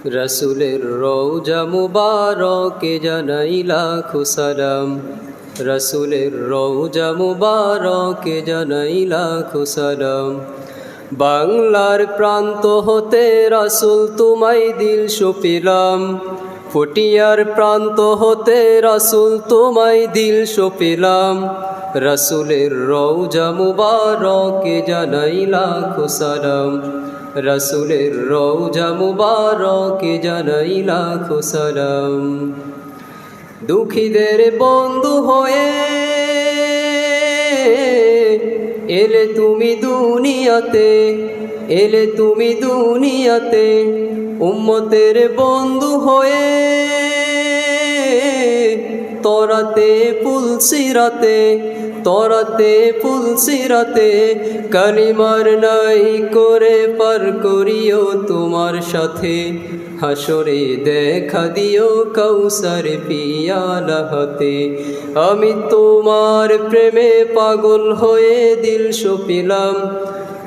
রসুলের রওজা মুবারকে জানাই লাখো সালাম। রসুলের রওজা মুবারকে জানাই লাখো সালাম। বাংলার প্রান্ত হতে রসুল তোমায় দিল সপিলাম। পটিয়ার প্রান্ত হতে রসুল তোমায় দিল সপিলাম। রসুলের রওজা মুবারকে জানাই লাখো সালাম। রসুলের রওজা মুবারকে জানাই লাখো সালাম। দুঃখীদের বন্ধু হয়ে এলে তুমি দুনিয়াতে, এলে তুমি দুনিয়াতে। উম্মতের বন্ধু হয়ে তরাতে পুলসিরাতে, তরাতে পুলসিরাতে। কালিমার নাই করে পার করিও তোমার সাথে। হাসরে দেখা দিও কাউসার পিয়ালা হাতে। আমি তোমার প্রেমে পাগল হয়ে দিল সপিলাম।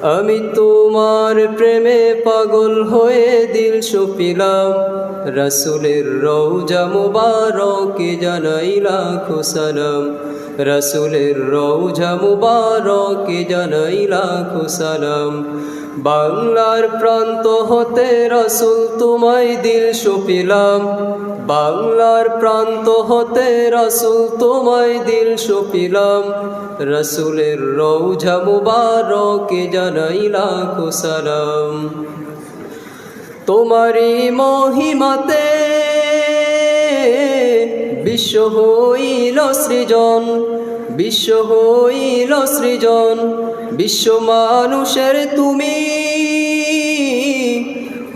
আমি তোমার প্রেমে পাগল হয়ে দিল সপিলাম। রসুলের রওজা মুবারকে জানাই লাখো সালাম। রসুলের রওজা মুবারকে জানাই লাখো সালাম। বাংলার প্রান্ত হতে রসুল তোমায় দিল সপিলাম। বাংলার প্রান্ত হতে রসুল তোমায় দিল সপিলাম। রসুলের রওজা মুবারকে জানাই লাখো সালাম। তোমারি মহিমাতে বিশ্ব হইল সৃজন, বিশ্ব হইল সৃজন। বিশ্ব মানুষের তুমি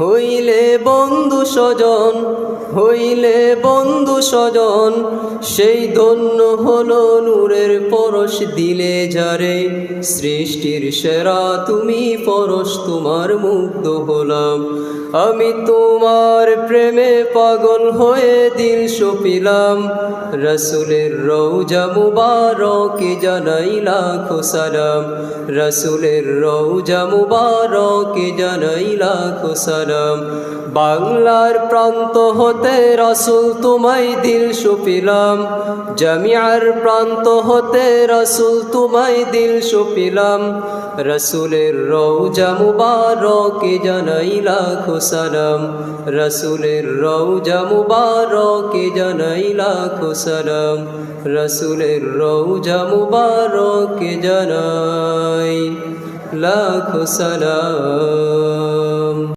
হইলে বন্ধু স্বজন, হইলে বন্ধু স্বজন। সেই ধন্য হলো নূরের পরশ দিলে যারে। সৃষ্টির সেরা তুমি পরশ, তোমার মুগ্ধ হলাম। আমি তোমার প্রেমে পাগল হয়ে দিল সপিলাম। রসুলের রওজা মুবারকে জানাই লাখো সালাম। রসুলের রওজা মুবারকে জানাই লাখো সালাম। বাংলার প্রান্ত হতে রসুল তোমায় দিল সপিলাম। জামিয়ার প্রান্ত হতে রসুল তোমায় দিল সপিলাম। রসুলের রওজা মুবারকে জানাই লাখো সালাম। রসুলের রওজা মুবারকে জানাই লাখো সালাম। রসুলের রওজা মুবারকে জানাই লাখো সালাম।